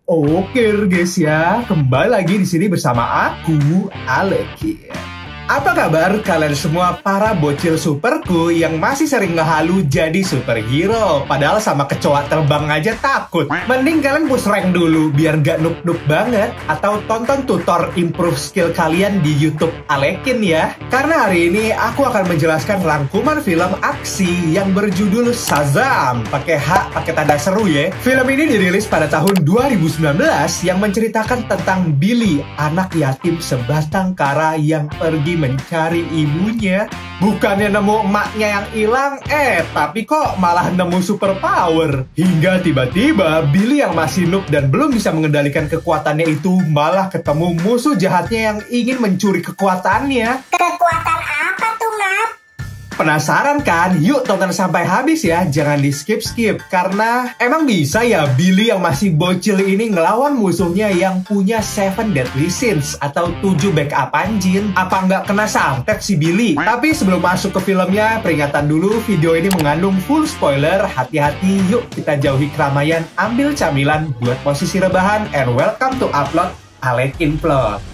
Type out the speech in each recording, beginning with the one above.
Oke guys ya, kembali lagi di sini bersama aku, Aleki. Apa kabar kalian semua para bocil superku yang masih sering ngehalu jadi superhero? Padahal sama kecoa terbang aja takut. Mending kalian push rank dulu biar gak noob-noob banget. Atau tonton tutor improve skill kalian di YouTube Alekin ya. Karena hari ini aku akan menjelaskan rangkuman film aksi yang berjudul Shazam. Pakai H, pakai tanda seru ya. Film ini dirilis pada tahun 2019 yang menceritakan tentang Billy, anak yatim sebatang kara yang pergi mencari ibunya. Bukannya nemu emaknya yang hilang, tapi kok malah nemu super power. Hingga tiba-tiba Billy yang masih noob dan belum bisa mengendalikan kekuatannya itu malah ketemu musuh jahatnya yang ingin mencuri kekuatannya. Kekuatan apa tuh, Ngap? Penasaran kan? Yuk tonton sampai habis ya, jangan di skip-skip. Karena emang bisa ya Billy yang masih bocil ini ngelawan musuhnya yang punya 7 deadly sins atau 7 backupan jin. Apa nggak kena santet si Billy? Tapi sebelum masuk ke filmnya, peringatan dulu video ini mengandung full spoiler. Hati-hati, yuk kita jauhi keramaian, ambil camilan buat posisi rebahan, and welcome to upload Alekin Plot.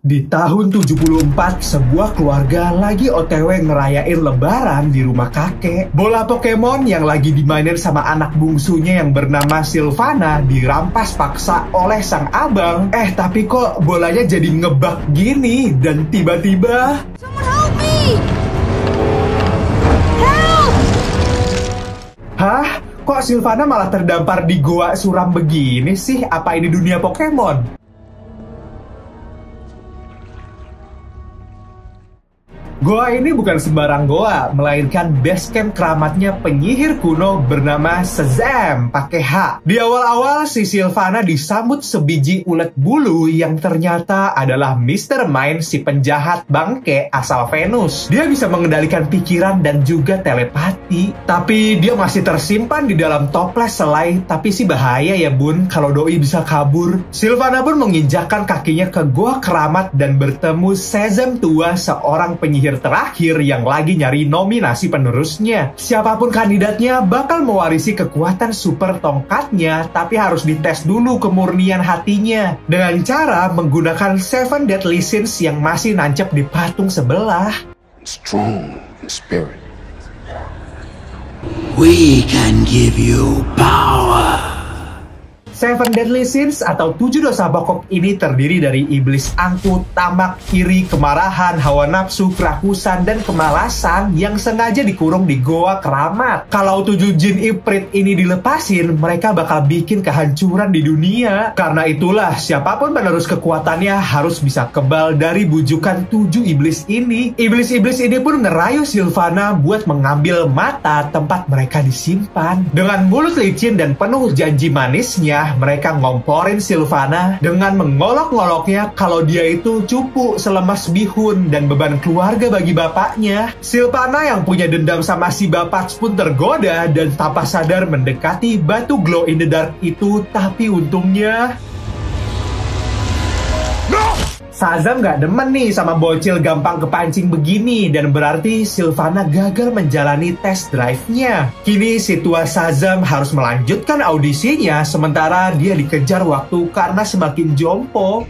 Di tahun 74, sebuah keluarga lagi OTW ngerayain lebaran di rumah kakek. Bola Pokemon yang lagi dimainin sama anak bungsunya yang bernama Sylvana dirampas paksa oleh sang abang. Tapi kok bolanya jadi ngebug gini dan tiba-tiba... Someone help me! Help! Hah? Kok Sylvana malah terdampar di goa suram begini sih? Apa ini dunia Pokemon? Goa ini bukan sembarang goa, melainkan base camp keramatnya penyihir kuno bernama Shazam, pakai H. Di awal-awal, si Sylvana disambut sebiji ulet bulu yang ternyata adalah Mr. Mind, si penjahat bangke asal Venus. Dia bisa mengendalikan pikiran dan juga telepati. Tapi dia masih tersimpan di dalam toples selai, tapi sih bahaya ya bun, kalau doi bisa kabur. Sylvana pun menginjakkan kakinya ke goa keramat dan bertemu Shazam tua, seorang penyihir terakhir yang lagi nyari nominasi penerusnya. Siapapun kandidatnya bakal mewarisi kekuatan super tongkatnya, tapi harus dites dulu kemurnian hatinya dengan cara menggunakan 7 deadly sins yang masih nancep di patung sebelah. Strong in spirit. We can give you power. 7 deadly sins atau 7 dosa pokok ini terdiri dari iblis angkut, tamak, iri, kemarahan, hawa nafsu, kerakusan, dan kemalasan yang sengaja dikurung di goa keramat. Kalau 7 jin Ifrit ini dilepasin, mereka bakal bikin kehancuran di dunia. Karena itulah, siapapun penerus kekuatannya harus bisa kebal dari bujukan 7 iblis ini. Iblis-iblis ini pun ngerayu Sylvana buat mengambil mata tempat mereka disimpan. Dengan mulut licin dan penuh janji manisnya, mereka ngomporin Sylvana dengan mengolok-ngoloknya kalau dia itu cupu selemas bihun dan beban keluarga bagi bapaknya. Sylvana yang punya dendam sama si bapak pun tergoda dan tanpa sadar mendekati batu glow in the dark itu, tapi untungnya... Shazam gak demen nih sama bocil gampang kepancing begini, dan berarti Sylvana gagal menjalani test drive-nya. Kini si tua Shazam harus melanjutkan audisinya, sementara dia dikejar waktu karena semakin jompo.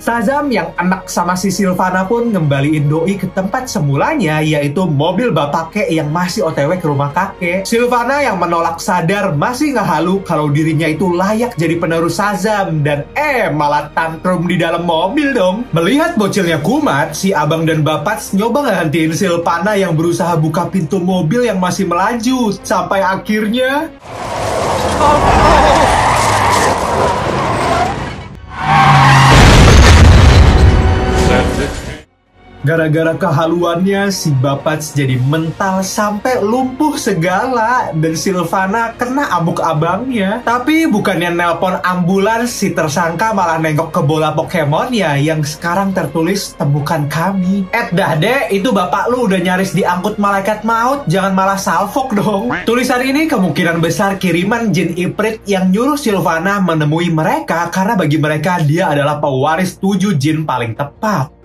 Shazam yang enak sama si Sylvana pun ngembaliin doi ke tempat semulanya, yaitu mobil bapake yang masih OTW ke rumah kakek. Sylvana yang menolak sadar masih ngehalu kalau dirinya itu layak jadi penerus Shazam, dan malah tantrum di dalam mobil dong. Melihat bocilnya kumat, si abang dan bapak nyoba ngehentiin Sylvana yang berusaha buka pintu mobil yang masih melaju, sampai akhirnya... Gara-gara kehaluannya, si Bapats jadi mental sampai lumpuh segala dan Sylvana kena amuk abangnya. Tapi bukannya nelpon ambulans, si tersangka malah nengok ke bola Pokemonnya yang sekarang tertulis temukan kami. Dah deh, itu bapak lu udah nyaris diangkut malaikat maut, jangan malah salfok dong. Tulisan ini kemungkinan besar kiriman jin Ifrit yang nyuruh Sylvana menemui mereka karena bagi mereka dia adalah pewaris 7 jin paling tepat.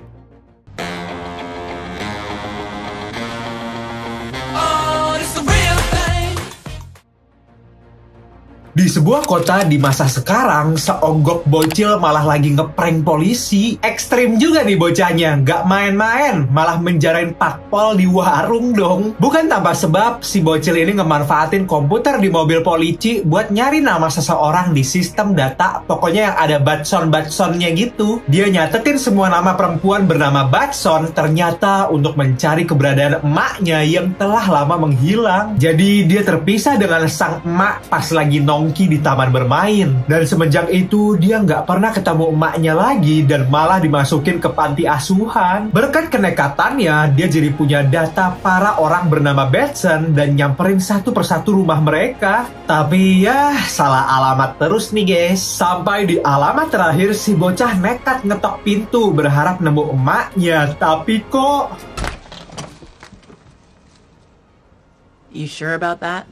Di sebuah kota di masa sekarang, seonggok bocil malah lagi ngeprank polisi. Ekstrim juga nih bocahnya, nggak main-main, malah menjarain pakpol di warung dong. Bukan tanpa sebab, si bocil ini ngemanfaatin komputer di mobil polisi buat nyari nama seseorang di sistem data, pokoknya yang ada Batson-Batsonnya gitu. Dia nyatetin semua nama perempuan bernama Batson, ternyata untuk mencari keberadaan emaknya yang telah lama menghilang. Jadi dia terpisah dengan sang emak pas lagi di taman bermain. Dan semenjak itu dia nggak pernah ketemu emaknya lagi dan malah dimasukin ke panti asuhan. Berkat kenekatannya, dia jadi punya data para orang bernama Batson dan nyamperin satu persatu rumah mereka. Tapi ya, salah alamat terus nih guys. Sampai di alamat terakhir, si bocah nekat ngetok pintu berharap nemu emaknya. Tapi kok... You sure about that?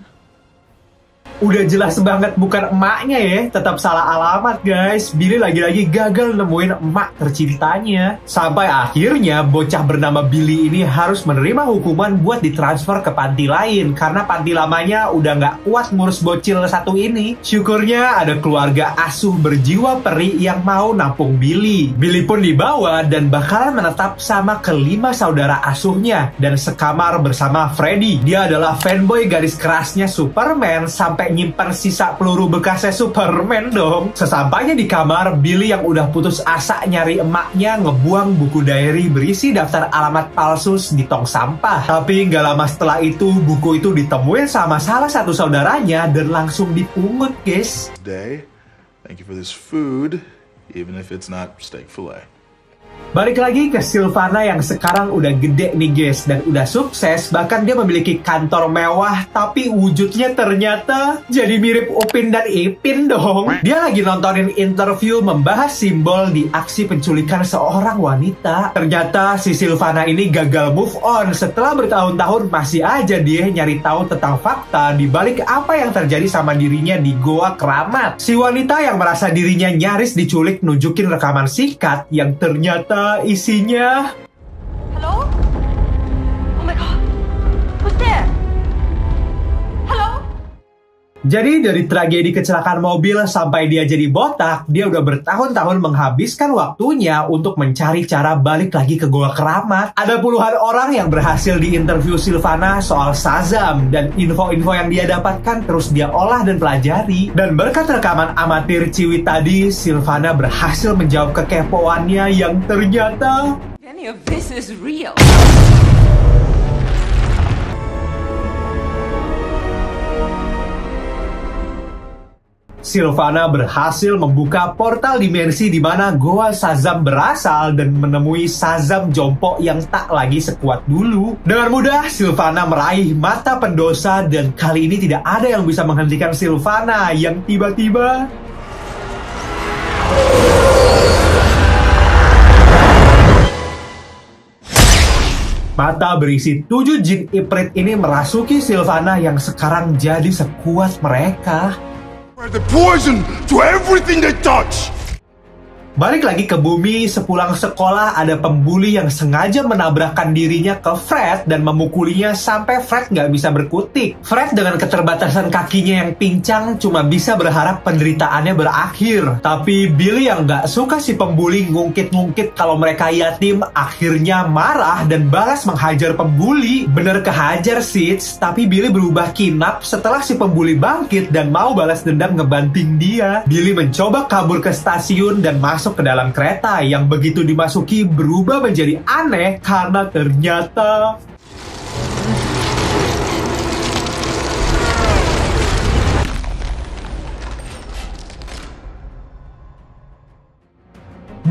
Udah jelas banget bukan emaknya ya, tetap salah alamat guys. Billy lagi-lagi gagal nemuin emak tercintanya. Sampai akhirnya bocah bernama Billy ini harus menerima hukuman buat ditransfer ke panti lain karena panti lamanya udah nggak kuat ngurus bocil satu ini. Syukurnya ada keluarga asuh berjiwa peri yang mau nampung Billy. Billy pun dibawa dan bakalan menetap sama kelima saudara asuhnya dan sekamar bersama Freddy. Dia adalah fanboy garis kerasnya Superman sampai nyimpan sisa peluru bekasnya Superman dong. Sesampainya di kamar, Billy yang udah putus asa nyari emaknya ngebuang buku diary berisi daftar alamat palsu di tong sampah. Tapi nggak lama setelah itu, buku itu ditemuin sama salah satu saudaranya dan langsung dipungut guys. Today, thank you for this food, even if it's not steak fillet. Balik lagi ke Sylvana yang sekarang udah gede nih guys dan udah sukses, bahkan dia memiliki kantor mewah tapi wujudnya ternyata jadi mirip Upin dan Ipin dong. Dia lagi nontonin interview membahas simbol di aksi penculikan seorang wanita. Ternyata si Sylvana ini gagal move on setelah bertahun-tahun masih aja dia nyari tahu tentang fakta di balik apa yang terjadi sama dirinya di Goa Keramat. Si wanita yang merasa dirinya nyaris diculik nunjukin rekaman singkat yang ternyata isinya... Hello? Oh my god. Who's there? Hello? Jadi dari tragedi kecelakaan mobil sampai dia jadi botak, dia udah bertahun-tahun menghabiskan waktunya untuk mencari cara balik lagi ke Goa Keramat. Ada puluhan orang yang berhasil diinterview Sylvana soal Shazam, dan info-info yang dia dapatkan terus dia olah dan pelajari. Dan berkat rekaman amatir Ciwi tadi, Sylvana berhasil menjawab kekepoannya yang ternyata... Any of this is real. Sylvana berhasil membuka portal dimensi di mana Goa Shazam berasal dan menemui Shazam jompo yang tak lagi sekuat dulu. Dengan mudah, Sylvana meraih mata pendosa dan kali ini tidak ada yang bisa menghentikan Sylvana yang tiba-tiba... Mata berisi 7 jin Ifrit ini merasuki Sylvana yang sekarang jadi sekuat mereka. The poison to everything they touch. Balik lagi ke bumi, sepulang sekolah ada pembuli yang sengaja menabrakkan dirinya ke Fred dan memukulinya sampai Fred nggak bisa berkutik. Fred dengan keterbatasan kakinya yang pincang cuma bisa berharap penderitaannya berakhir. Tapi Billy yang nggak suka si pembuli ngungkit-ngungkit kalau mereka yatim akhirnya marah dan balas menghajar pembuli. Bener kehajar sih, tapi Billy berubah kinap setelah si pembuli bangkit dan mau balas dendam ngebanting dia. Billy mencoba kabur ke stasiun dan masuk ke dalam kereta yang begitu dimasuki berubah menjadi aneh karena ternyata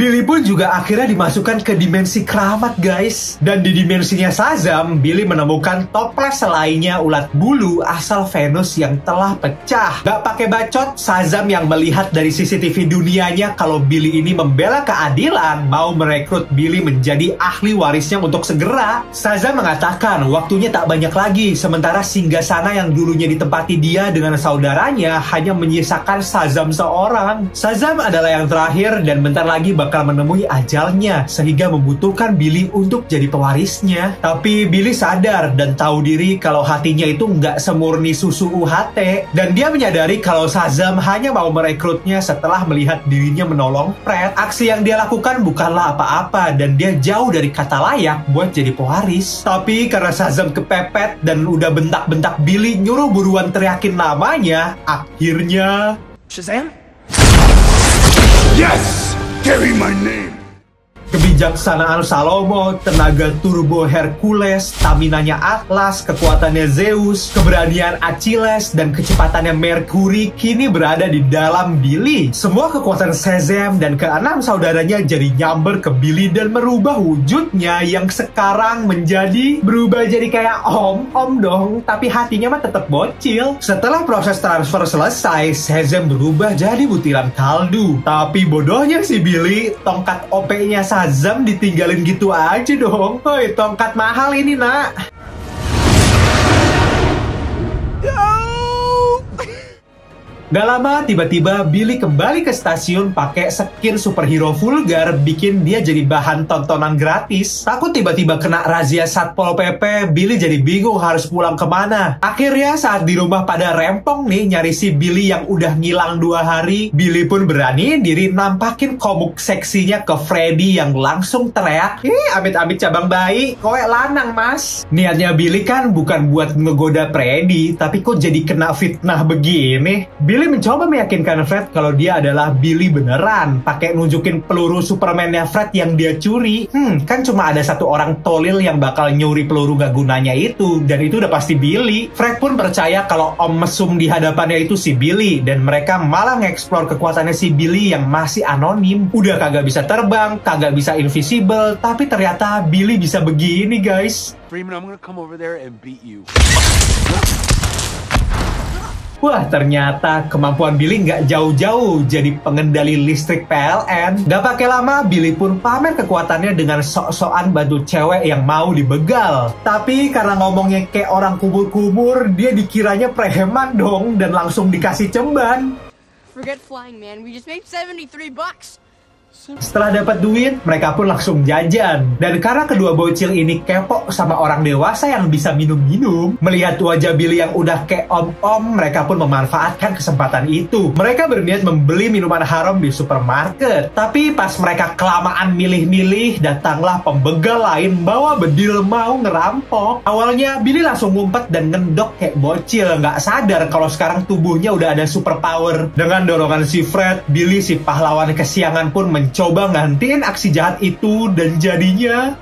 Billy pun juga akhirnya dimasukkan ke dimensi keramat guys. Dan di dimensinya Shazam, Billy menemukan toples lainnya ulat bulu asal Venus yang telah pecah. Gak pakai bacot, Shazam yang melihat dari CCTV dunianya kalau Billy ini membela keadilan, mau merekrut Billy menjadi ahli warisnya untuk segera. Shazam mengatakan waktunya tak banyak lagi, sementara singgasana yang dulunya ditempati dia dengan saudaranya hanya menyisakan Shazam seorang. Shazam adalah yang terakhir dan bentar lagi bakal menemui ajalnya, sehingga membutuhkan Billy untuk jadi pewarisnya. Tapi Billy sadar dan tahu diri kalau hatinya itu nggak semurni susu UHT, dan dia menyadari kalau Shazam hanya mau merekrutnya setelah melihat dirinya menolong Fred. Aksi yang dia lakukan bukanlah apa-apa dan dia jauh dari kata layak buat jadi pewaris. Tapi karena Shazam kepepet dan udah bentak-bentak Billy nyuruh buruan teriakin namanya, akhirnya Shazam? Yes! Carry my name! kebijaksanaan Salomo, tenaga turbo Hercules, staminanya Atlas, kekuatannya Zeus, keberanian Achilles, dan kecepatannya Mercury kini berada di dalam Billy. Semua kekuatan Shazam dan keenam saudaranya jadi nyamber ke Billy dan merubah wujudnya yang sekarang berubah jadi kayak om dong, tapi hatinya mah tetap bocil. Setelah proses transfer selesai, Shazam berubah jadi butiran kaldu. Tapi bodohnya si Billy, tongkat OP-nya Shazam ditinggalin gitu aja dong. Hoi, tongkat mahal ini nak. Gak lama, tiba-tiba Billy kembali ke stasiun pakai skin superhero vulgar, bikin dia jadi bahan tontonan gratis. Takut tiba-tiba kena razia Satpol PP, Billy jadi bingung harus pulang kemana. Akhirnya saat di rumah pada rempong nih nyari si Billy yang udah ngilang 2 hari, Billy pun beraniin diri nampakin komuk seksinya ke Freddy yang langsung teriak, amit-amit cabang bayi, kowe lanang mas. Niatnya Billy kan bukan buat ngegoda Freddy, tapi kok jadi kena fitnah begini. Billy mencoba meyakinkan Fred kalau dia adalah Billy beneran, pakai nunjukin peluru Superman-nya Fred yang dia curi. Kan cuma ada satu orang tolil yang bakal nyuri peluru gak gunanya itu, dan itu udah pasti Billy. Fred pun percaya kalau om mesum di hadapannya itu si Billy, dan mereka malah nge-explore kekuatannya si Billy yang masih anonim. Udah kagak bisa terbang, kagak bisa invisible, tapi ternyata Billy bisa begini guys. Freeman, I'm gonna come over there and beat you. Wah, ternyata kemampuan Billy nggak jauh-jauh jadi pengendali listrik PLN. Gak pakai lama, Billy pun pamer kekuatannya dengan sok-sokan bantu cewek yang mau dibegal. Tapi karena ngomongnya kayak orang kubur-kubur, dia dikiranya prehemat dong dan langsung dikasih cemban. Forget flying, man. We just made $73. Setelah dapat duit, mereka pun langsung jajan. Dan karena kedua bocil ini kepo sama orang dewasa yang bisa minum-minum, melihat wajah Billy yang udah kayak om-om, mereka pun memanfaatkan kesempatan itu. Mereka berniat membeli minuman haram di supermarket. Tapi pas mereka kelamaan milih-milih, datanglah pembegal lain bawa bedil mau ngerampok. Awalnya Billy langsung ngumpet dan ngendok kayak bocil, nggak sadar kalau sekarang tubuhnya udah ada superpower. Dengan dorongan si Fred, Billy si pahlawan kesiangan pun mencoba ngantiin aksi jahat itu dan jadinya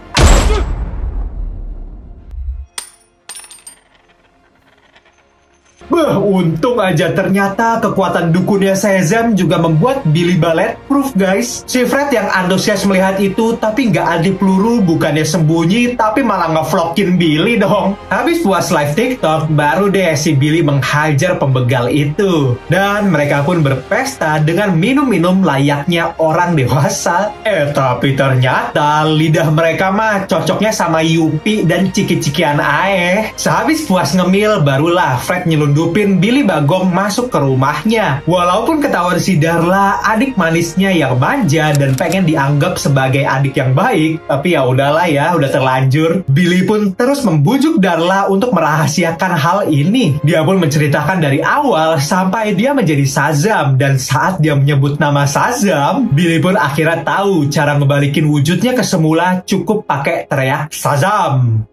untung aja ternyata kekuatan dukunnya Shazam juga membuat Billy bulletproof guys. Si Fred yang antusias melihat itu tapi nggak anti peluru, bukannya sembunyi tapi malah ngevlogin Billy dong. Habis puas live TikTok, baru deh si Billy menghajar pembegal itu. Dan mereka pun berpesta dengan minum-minum layaknya orang dewasa. Tapi ternyata lidah mereka mah cocoknya sama Yupi dan ciki-cikian ae. Sehabis puas ngemil, barulah Fred nyelundupin Billy Bagong masuk ke rumahnya. Walaupun ketahuan si Darla adik manisnya yang manja dan pengen dianggap sebagai adik yang baik, tapi ya udahlah ya, udah terlanjur. Billy pun terus membujuk Darla untuk merahasiakan hal ini. Dia pun menceritakan dari awal sampai dia menjadi Shazam, dan saat dia menyebut nama Shazam, Billy pun akhirnya tahu cara ngebalikin wujudnya ke semula cukup pakai teriak Shazam.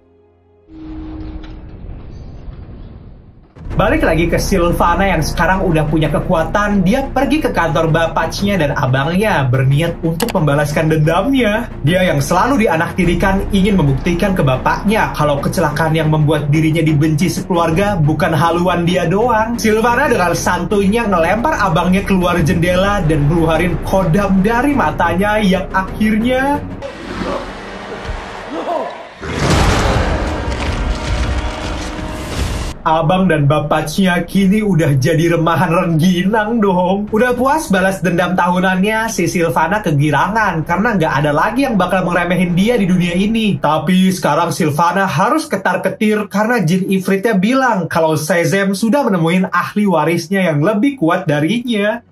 Balik lagi ke Sylvana yang sekarang udah punya kekuatan. Dia pergi ke kantor bapaknya dan abangnya, berniat untuk membalaskan dendamnya. Dia yang selalu dianaktirikan ingin membuktikan ke bapaknya kalau kecelakaan yang membuat dirinya dibenci sekeluarga bukan haluan dia doang. Sylvana dengan santuinya ngelempar abangnya keluar jendela dan ngeluarin kodam dari matanya yang akhirnya abang dan bapaknya kini udah jadi remahan rengginang dong. Udah puas balas dendam tahunannya, si Sylvana kegirangan karena nggak ada lagi yang bakal ngeremehin dia di dunia ini. Tapi sekarang Sylvana harus ketar-ketir karena jin ifritnya bilang kalau Shazam sudah menemuin ahli warisnya yang lebih kuat darinya.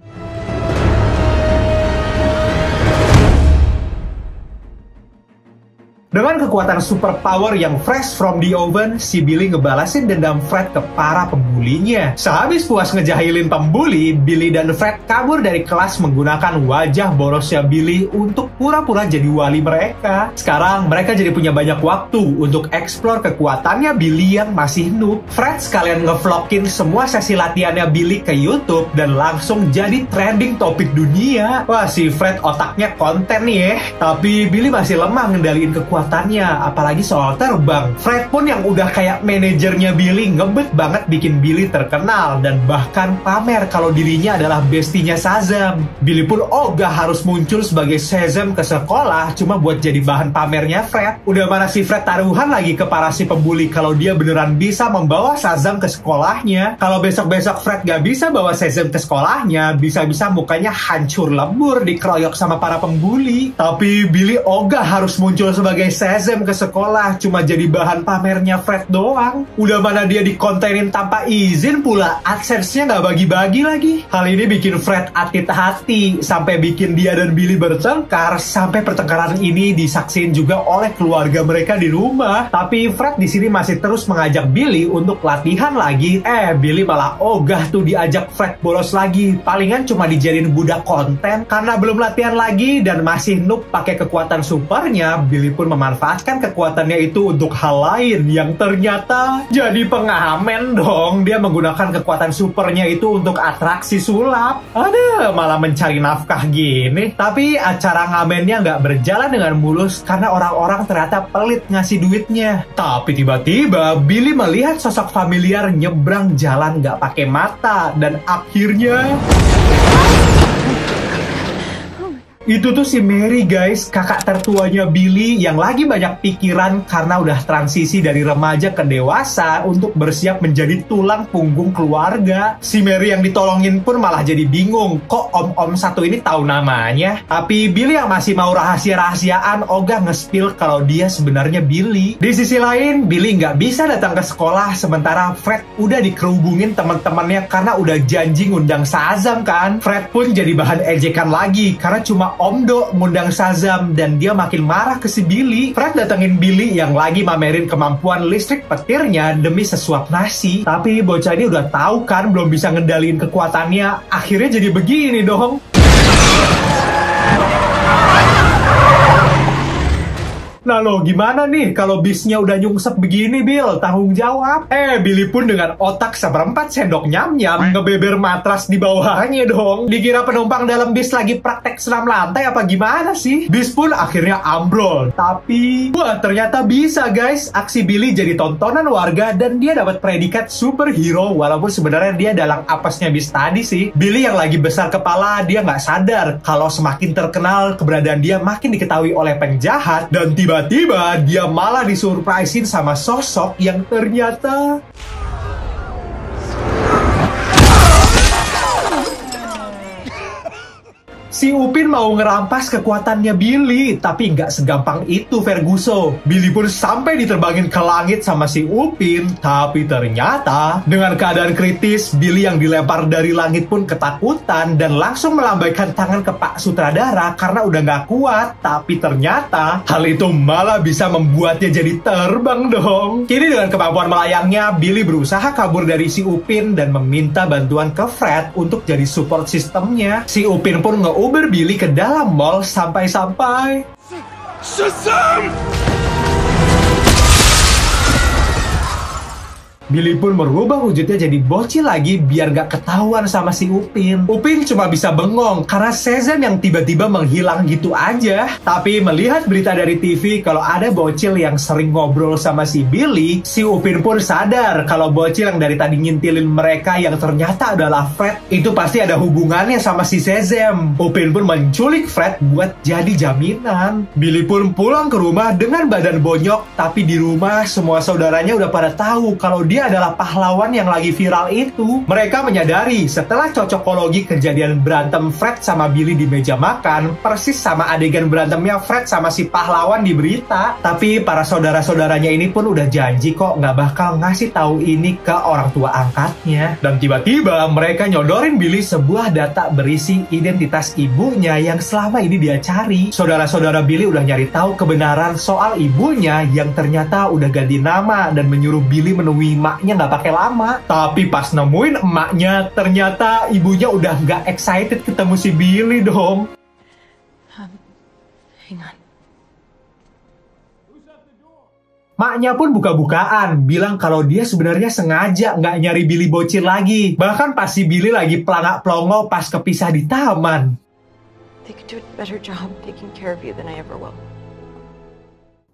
Dengan kekuatan superpower yang fresh from the oven, si Billy ngebalasin dendam Fred ke para pembulinya. Sehabis puas ngejahilin pembuli, Billy dan Fred kabur dari kelas menggunakan wajah borosnya Billy untuk pura-pura jadi wali mereka. Sekarang mereka jadi punya banyak waktu untuk explore kekuatannya Billy yang masih noob. Fred sekalian ngevlogin semua sesi latihannya Billy ke YouTube dan langsung jadi trending topik dunia. Wah, si Fred otaknya konten nih ya. Tapi Billy masih lemah ngendaliin kekuatannya, apalagi soal terbang. Fred pun yang udah kayak manajernya Billy ngebet banget bikin Billy terkenal dan bahkan pamer kalau dirinya adalah bestinya Shazam. Billy pun ogah harus muncul sebagai Shazam ke sekolah cuma buat jadi bahan pamernya Fred. Udah mana si Fred taruhan lagi ke para si pembuli kalau dia beneran bisa membawa Shazam ke sekolahnya. Kalau besok-besok Fred gak bisa bawa Shazam ke sekolahnya, bisa-bisa mukanya hancur lebur dikeroyok sama para pembuli. Tapi Billy ogah harus muncul sebagai Shazam ke sekolah cuma jadi bahan pamernya Fred doang. Udah mana dia dikontenin tanpa izin pula, AdSense-nya nggak bagi-bagi lagi. Hal ini bikin Fred atit hati sampai bikin dia dan Billy bertengkar, sampai pertengkaran ini disaksiin juga oleh keluarga mereka di rumah. Tapi Fred di sini masih terus mengajak Billy untuk latihan lagi. Billy malah ogah tuh diajak Fred bolos lagi. Palingan cuma dijadiin budak konten karena belum latihan lagi dan masih noob pakai kekuatan supernya. Billy pun memanfaatkan kekuatannya itu untuk hal lain yang ternyata jadi pengamen dong. Dia menggunakan kekuatan supernya itu untuk atraksi sulap. Ada malah mencari nafkah gini. Tapi acara ngamennya nggak berjalan dengan mulus karena orang-orang ternyata pelit ngasih duitnya. Tapi tiba-tiba Billy melihat sosok familiar nyebrang jalan nggak pakai mata dan akhirnya itu tuh si Mary guys, kakak tertuanya Billy yang lagi banyak pikiran karena udah transisi dari remaja ke dewasa untuk bersiap menjadi tulang punggung keluarga. Si Mary yang ditolongin pun malah jadi bingung, kok om-om satu ini tahu namanya? Tapi Billy yang masih mau rahasia-rahasiaan ogah nge-spill kalau dia sebenarnya Billy. Di sisi lain, Billy nggak bisa datang ke sekolah sementara Fred udah dikerubungin teman-temannya karena udah janji ngundang Shazam kan. Fred pun jadi bahan ejekan lagi karena cuma Om Do ngundang Shazam dan dia makin marah ke si Billy. Fred datengin Billy yang lagi mamerin kemampuan listrik petirnya demi sesuap nasi. Tapi bocah ini udah tahu kan belum bisa ngendaliin kekuatannya. Akhirnya jadi begini dong. Nah lo gimana nih kalau bisnya udah nyungsep begini Bill? Tanggung jawab. Billy pun dengan otak seperempat sendok nyam-nyam ngebeber matras di bawahnya dong. Dikira penumpang dalam bis lagi praktek senam lantai apa gimana sih? Bis pun akhirnya ambrol. Tapi wah ternyata bisa guys. Aksi Billy jadi tontonan warga dan dia dapat predikat superhero walaupun sebenarnya dia dalam apesnya bis tadi sih. Billy yang lagi besar kepala dia nggak sadar kalau semakin terkenal keberadaan dia makin diketahui oleh penjahat dan tiba-tiba dia malah disurprisein sama sosok yang ternyata si Upin mau ngerampas kekuatannya Billy, tapi nggak segampang itu Ferguson. Billy pun sampai diterbangin ke langit sama si Upin, tapi ternyata dengan keadaan kritis, Billy yang dilempar dari langit pun ketakutan dan langsung melambaikan tangan ke Pak Sutradara karena udah nggak kuat. Tapi ternyata hal itu malah bisa membuatnya jadi terbang dong. Kini dengan kemampuan melayangnya, Billy berusaha kabur dari si Upin dan meminta bantuan ke Fred untuk jadi support sistemnya. Si Upin pun Uber Billy ke dalam mall sampai-sampai Shazam! Billy pun merubah wujudnya jadi bocil lagi biar gak ketahuan sama si Upin. Upin cuma bisa bengong karena Shazam yang tiba-tiba menghilang gitu aja. Tapi melihat berita dari TV kalau ada bocil yang sering ngobrol sama si Billy, si Upin pun sadar kalau bocil yang dari tadi ngintilin mereka yang ternyata adalah Fred itu pasti ada hubungannya sama si Shazam. Upin pun menculik Fred buat jadi jaminan. Billy pun pulang ke rumah dengan badan bonyok, tapi di rumah semua saudaranya udah pada tahu kalau dia adalah pahlawan yang lagi viral itu. Mereka menyadari setelah cocokologi kejadian berantem Fred sama Billy di meja makan, persis sama adegan berantemnya Fred sama si pahlawan di berita. Tapi para saudara-saudaranya ini pun udah janji kok nggak bakal ngasih tahu ini ke orang tua angkatnya. Dan tiba-tiba mereka nyodorin Billy sebuah data berisi identitas ibunya yang selama ini dia cari. Saudara-saudara Billy udah nyari tahu kebenaran soal ibunya yang ternyata udah ganti nama dan menyuruh Billy menemui emaknya nggak pakai lama. Tapi pas nemuin emaknya, ternyata ibunya udah nggak excited ketemu si Billy dong. Hang on. Maknya pun buka-bukaan, bilang kalau dia sebenarnya sengaja nggak nyari Billy bocil lagi. Bahkan pas si Billy lagi pelangak-pelongo pas kepisah di taman. They could do a better job taking care of you than I ever will.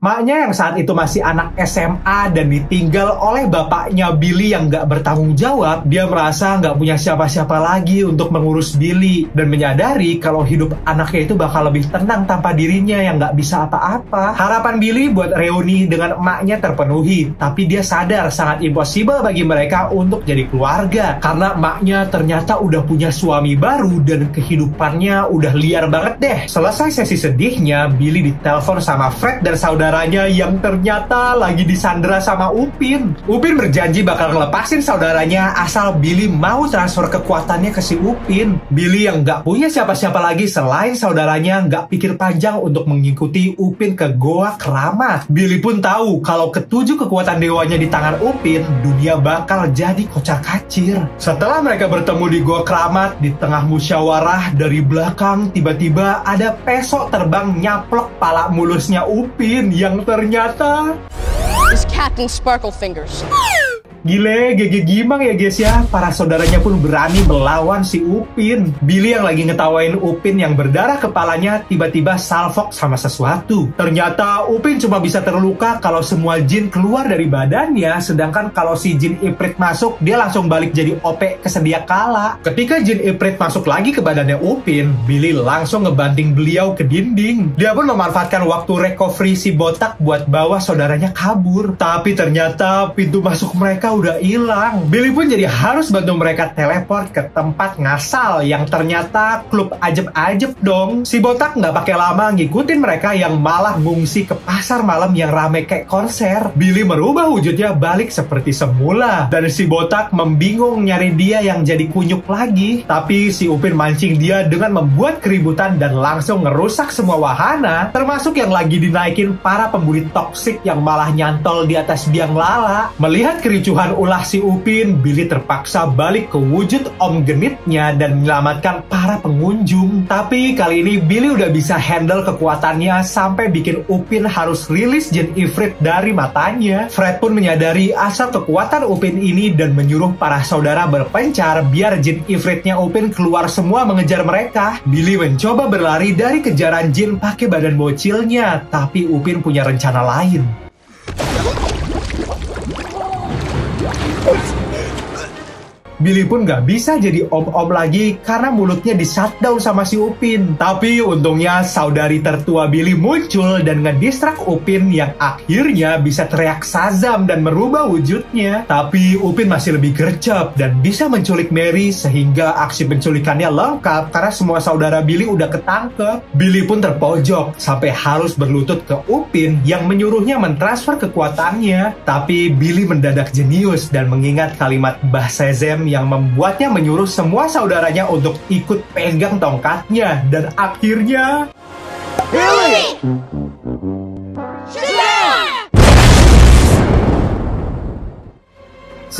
Maknya yang saat itu masih anak SMA dan ditinggal oleh bapaknya Billy yang nggak bertanggung jawab, dia merasa nggak punya siapa-siapa lagi untuk mengurus Billy dan menyadari kalau hidup anaknya itu bakal lebih tenang tanpa dirinya yang nggak bisa apa-apa. Harapan Billy buat reuni dengan emaknya terpenuhi, tapi dia sadar sangat impossible bagi mereka untuk jadi keluarga karena emaknya ternyata udah punya suami baru dan kehidupannya udah liar banget deh. Selesai sesi sedihnya, Billy ditelepon sama Fred dan saudara yang ternyata lagi disandera sama Upin. Upin berjanji bakal ngelepasin saudaranya asal Billy mau transfer kekuatannya ke si Upin. Billy yang nggak punya siapa-siapa lagi selain saudaranya nggak pikir panjang untuk mengikuti Upin ke Goa Keramat. Billy pun tahu kalau ketujuh kekuatan dewanya di tangan Upin, dunia bakal jadi kocar-kacir. Setelah mereka bertemu di Goa Keramat, di tengah musyawarah dari belakang tiba-tiba ada pesok terbang nyaplok pala mulusnya Upin yang ternyata It's Captain Sparkle Fingers. gile, GG Gimang ya guys ya. Para saudaranya pun berani melawan si Upin. Billy yang lagi ngetawain Upin yang berdarah kepalanya tiba-tiba salfok sama sesuatu. Ternyata Upin cuma bisa terluka kalau semua jin keluar dari badannya, sedangkan kalau si jin Ifrit masuk, dia langsung balik jadi OP kesedia kala. Ketika jin Ifrit masuk lagi ke badannya Upin, Billy langsung ngebanting beliau ke dinding. Dia pun memanfaatkan waktu recovery si botak buat bawa saudaranya kabur. Tapi ternyata pintu masuk mereka udah hilang. Billy pun jadi harus bantu mereka teleport ke tempat ngasal yang ternyata klub ajeb-ajeb dong. Si botak nggak pakai lama ngikutin mereka yang malah ngungsi ke pasar malam yang rame kayak konser. Billy merubah wujudnya balik seperti semula dan si botak membingung nyari dia yang jadi kunyuk lagi. Tapi si Upin mancing dia dengan membuat keributan dan langsung ngerusak semua wahana, termasuk yang lagi dinaikin para pembuli toksik yang malah nyantol di atas biang lala. Melihat kericuhan ulah si Upin, Billy terpaksa balik ke wujud Om Genitnya dan menyelamatkan para pengunjung. Tapi kali ini Billy udah bisa handle kekuatannya sampai bikin Upin harus rilis jin Ifrit dari matanya. Fred pun menyadari asal kekuatan Upin ini dan menyuruh para saudara berpencar biar jin Ifritnya Upin keluar semua mengejar mereka. Billy mencoba berlari dari kejaran jin pakai badan bocilnya, tapi Upin punya rencana lain. Billy pun gak bisa jadi om-om lagi karena mulutnya di-shutdown sama si Upin. Tapi untungnya saudari tertua Billy muncul dan ngedistrak Upin yang akhirnya bisa teriak Shazam dan merubah wujudnya. Tapi Upin masih lebih gercep dan bisa menculik Mary sehingga aksi penculikannya lengkap karena semua saudara Billy udah ketangkep. Billy pun terpojok sampai harus berlutut ke Upin yang menyuruhnya mentransfer kekuatannya. Tapi Billy mendadak jenius dan mengingat kalimat Mbah Shazam yang membuatnya menyuruh semua saudaranya untuk ikut pegang tongkatnya dan akhirnya Billy! Shazam!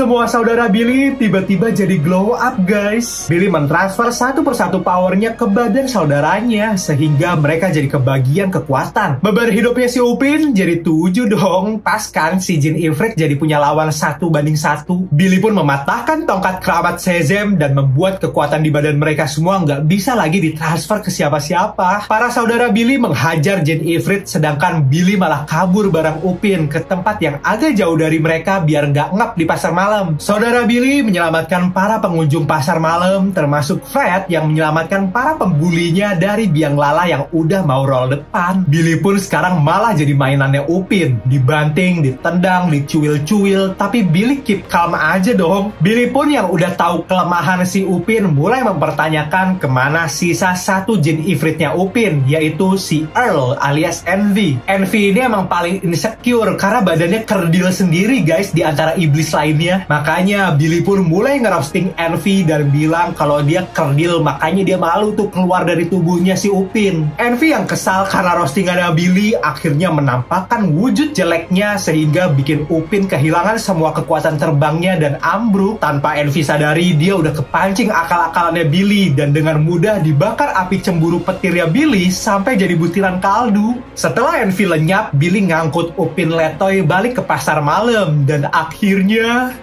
Semua saudara Billy tiba-tiba jadi glow up guys. Billy mentransfer satu persatu powernya ke badan saudaranya, sehingga mereka jadi kebagian kekuatan. Beban hidupnya si Upin jadi 7 dong. Pas kan si Jin Ifrit jadi punya lawan 1 banding 1. Billy pun mematahkan tongkat keramat Shazam dan membuat kekuatan di badan mereka semua nggak bisa lagi ditransfer ke siapa-siapa. Para saudara Billy menghajar Jin Ifrit, sedangkan Billy malah kabur bareng Upin ke tempat yang agak jauh dari mereka biar nggak ngap di pasar malam. Saudara Billy menyelamatkan para pengunjung pasar malam, termasuk Fred yang menyelamatkan para pembulinya dari biang lala yang udah mau roll depan. Billy pun sekarang malah jadi mainannya Upin, dibanting, ditendang, dicuil-cuil, tapi Billy keep calm aja dong. Billy pun yang udah tahu kelemahan si Upin mulai mempertanyakan kemana sisa 1 Jin Ifritnya Upin, yaitu si Earl alias Envy. Envy ini emang paling insecure karena badannya kerdil sendiri guys di antara iblis lainnya. Makanya Billy pun mulai ngerosting Envy dan bilang kalau dia kerdil, makanya dia malu tuh keluar dari tubuhnya si Upin. Envy yang kesal karena roastingannya Billy akhirnya menampakkan wujud jeleknya sehingga bikin Upin kehilangan semua kekuatan terbangnya dan ambruk. Tanpa Envy sadari, dia udah kepancing akal-akalannya Billy dan dengan mudah dibakar api cemburu petirnya Billy sampai jadi butiran kaldu. Setelah Envy lenyap, Billy ngangkut Upin letoy balik ke pasar malam dan akhirnya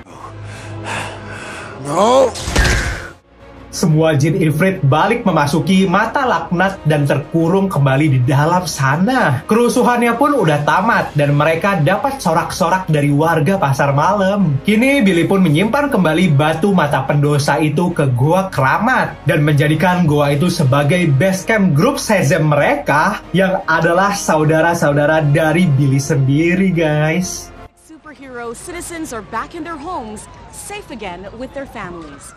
semua Jin Ifrit balik memasuki mata laknat dan terkurung kembali di dalam sana. Kerusuhannya pun udah tamat dan mereka dapat sorak-sorak dari warga pasar malam. Kini Billy pun menyimpan kembali batu mata pendosa itu ke Goa Keramat dan menjadikan goa itu sebagai base camp grup Shazam mereka yang adalah saudara-saudara dari Billy sendiri guys. Superhero citizens are back in their homes, safe again with their families.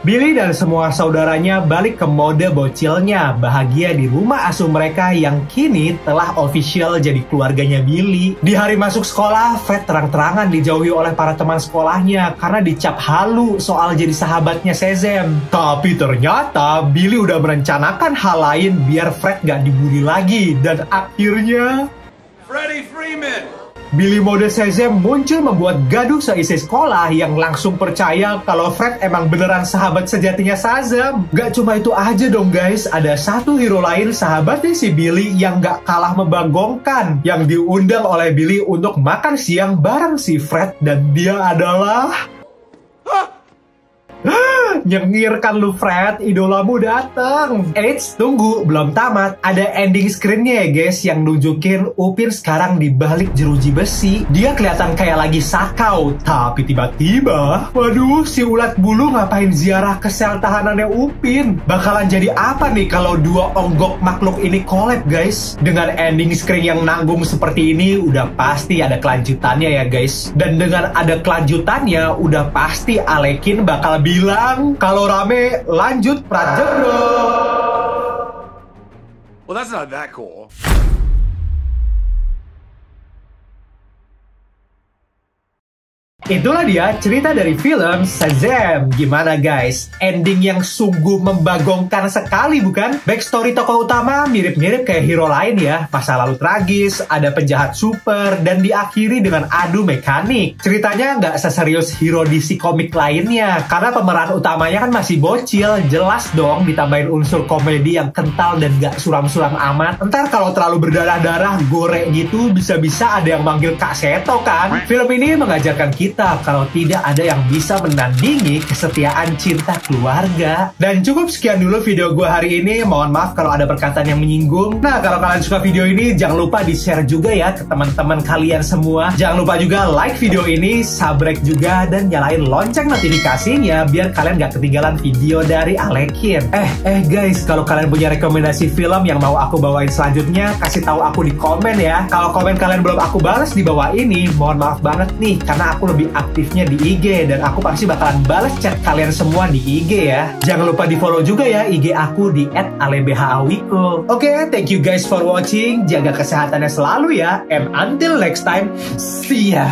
Billy dan semua saudaranya balik ke mode bocilnya, bahagia di rumah asuh mereka yang kini telah official jadi keluarganya Billy. Di hari masuk sekolah, Fred terang-terangan dijauhi oleh para teman sekolahnya karena dicap halu soal jadi sahabatnya Shazam. Tapi ternyata Billy udah merencanakan hal lain biar Fred gak dibully lagi, dan akhirnya Freddie Freeman! Billy mode Shazam muncul membuat gaduh seisi sekolah yang langsung percaya kalau Fred emang beneran sahabat sejatinya Shazam. Gak cuma itu aja dong guys, ada satu hero lain sahabatnya si Billy yang gak kalah membagongkan, yang diundang oleh Billy untuk makan siang bareng si Fred, dan dia adalah... Nyengir kan lu Fred, idolamu dateng. Eits, tunggu, belum tamat. Ada ending screennya ya guys, yang nunjukin Upin sekarang di balik jeruji besi. Dia kelihatan kayak lagi sakau, tapi tiba-tiba, waduh, si ulat bulu ngapain ziarah ke sel tahanannya Upin? Bakalan jadi apa nih kalau dua onggok makhluk ini collab guys? Dengan ending screen yang nanggung seperti ini, udah pasti ada kelanjutannya ya guys. Dan dengan ada kelanjutannya, udah pasti Alekin bakal bilang kalau rame lanjut Prajebro. Well, that's not that cool. Itulah dia cerita dari film Shazam. Gimana guys? Ending yang sungguh membagongkan sekali bukan? Backstory tokoh utama mirip-mirip kayak hero lain ya. Masa lalu tragis, ada penjahat super, dan diakhiri dengan adu mekanik. Ceritanya nggak seserius hero DC komik lainnya, karena pemeran utamanya kan masih bocil. Jelas dong ditambahin unsur komedi yang kental dan nggak suram-suram amat. Ntar kalau terlalu berdarah-darah, gore gitu, bisa-bisa ada yang manggil Kak Seto kan? Film ini mengajarkan kita kalau tidak ada yang bisa menandingi kesetiaan cinta keluarga. Dan cukup sekian dulu video gue hari ini. Mohon maaf kalau ada perkataan yang menyinggung. Nah, kalau kalian suka video ini, jangan lupa di-share juga ya ke teman-teman kalian semua. Jangan lupa juga like video ini, subscribe juga, dan nyalain lonceng notifikasinya biar kalian gak ketinggalan video dari Alekin. Guys, kalau kalian punya rekomendasi film yang mau aku bawain selanjutnya, kasih tahu aku di komen ya. Kalau komen kalian belum aku balas di bawah ini, mohon maaf banget nih, karena aku lebih aktifnya di IG dan aku pasti bakalan balas chat kalian semua di IG ya. Jangan lupa di follow juga ya IG aku di @alebhawiko. Oke, thank you guys for watching. Jaga kesehatannya selalu ya. And until next time, see ya.